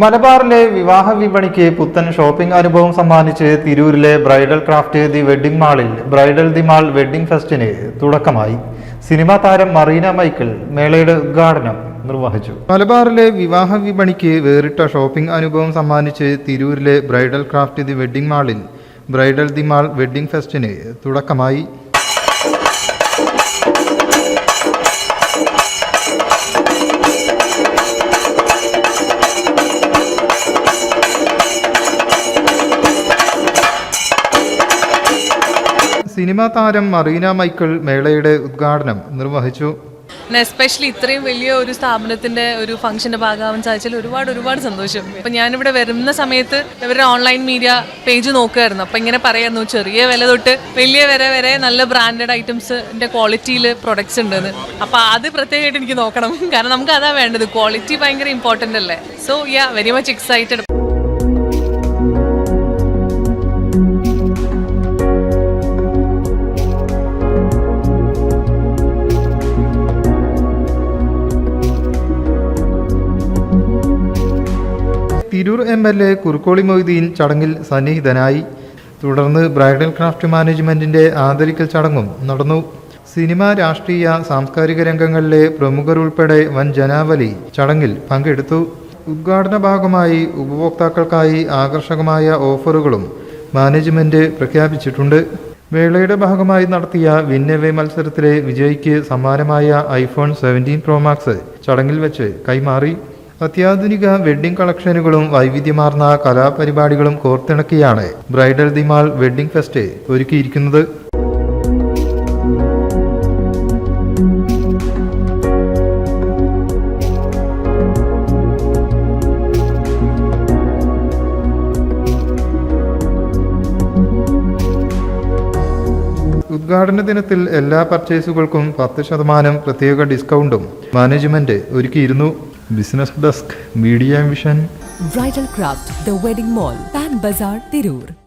മലബാറിലെ വിവാഹ വിപണിക്ക് പുത്തൻ ഷോപ്പിംഗ് അനുഭവം സമ്മാനിച്ച് തിരൂരിലെ ബ്രൈഡൽ ക്രാഫ്റ്റ് ദി വെഡ്ഡിംഗ് മാളിൽ ബ്രൈഡൽ ദി മാൾ വെഡ്ഡിംഗ് ഫെസ്റ്റിന് തുടക്കമായി. സിനിമാ താരം മറീന മൈക്കിൾ മേളയുടെ ഉദ്ഘാടനം നിർവഹിച്ചു. മലബാറിലെ വിവാഹ വിപണിക്ക് വേറിട്ട ഷോപ്പിംഗ് അനുഭവം സമ്മാനിച്ച് തിരൂരിലെ ബ്രൈഡൽ ക്രാഫ്റ്റ് ദി വെഡ്ഡിംഗ് മാളിൽ ബ്രൈഡൽ ദി മാൾ വെഡ്ഡിംഗ് ഫെസ്റ്റിന് തുടക്കമായി. സിനിമാ താരം മറീന മൈക്കിൾ മേളയുടെ ഉദ്ഘാടനം നിർവഹിച്ചു. എസ്പെഷ്യലി ഇത്രയും വലിയ ഒരു സ്ഥാപനത്തിന്റെ ഒരു ഫംഗ്ഷന്റെ ഭാഗമാവാൻ സാധിച്ചാൽ ഒരുപാട് സന്തോഷം. അപ്പം ഞാനിവിടെ വരുന്ന സമയത്ത് ഇവരുടെ ഓൺലൈൻ മീഡിയ പേജ് നോക്കുമായിരുന്നു. അപ്പം ഇങ്ങനെ പറയായിരുന്നു ചെറിയ വില തൊട്ട് വലിയ വരെ നല്ല ബ്രാൻഡഡ് ഐറ്റംസിന്റെ ക്വാളിറ്റിയിൽ പ്രൊഡക്ട്സ് ഉണ്ടെന്ന്. അപ്പം അത് പ്രത്യേകമായിട്ട് എനിക്ക് നോക്കണം, കാരണം നമുക്ക് അതാ വേണ്ടത്. ക്വാളിറ്റി ഭയങ്കര ഇമ്പോർട്ടൻ്റ് അല്ലേ. So very much excited. Tirur MLA Kurukkoli Moideen ചടങ്ങിൽ സന്നിഹിതനായി. തുടർന്ന് ബ്രൈഡൽ ക്രാഫ്റ്റ് മാനേജ്മെന്റിന്റെ ആദരിക്കൽ ചടങ്ങും നടന്നു. സിനിമ, രാഷ്ട്രീയ, സാംസ്കാരിക രംഗങ്ങളിലെ പ്രമുഖരുൾപ്പെടെ വൻ ജനാവലി ചടങ്ങിൽ പങ്കെടുത്തു. ഉദ്ഘാടന ഭാഗമായി ഉപഭോക്താക്കൾക്കായി ആകർഷകമായ ഓഫറുകളും മാനേജ്മെന്റ് പ്രഖ്യാപിച്ചിട്ടുണ്ട്. വേളയുടെ ഭാഗമായി നടത്തിയ വിന്നവേ മത്സരത്തിലെ വിജയിക്ക് സമ്മാനമായ iPhone 17 Pro Max ചടങ്ങിൽ വെച്ച് കൈമാറി. അത്യാധുനിക വെഡ്ഡിംഗ് കളക്ഷനുകളും വൈവിധ്യമാർന്ന കലാപരിപാടികളും കോർത്തിണക്കിയാണ് bridal the mall wedding fest ഒരുക്കിയിരിക്കുന്നത്. ഉദ്ഘാടന ദിനത്തിൽ എല്ലാ പർച്ചേസുകൾക്കും 10% പ്രത്യേക ഡിസ്കൗണ്ടും മാനേജ്മെന്റ് ഒരുക്കിയിരുന്നു. Business desk, media vision. Bridal Craft, The Wedding Mall, Pan Bazaar, Tirur.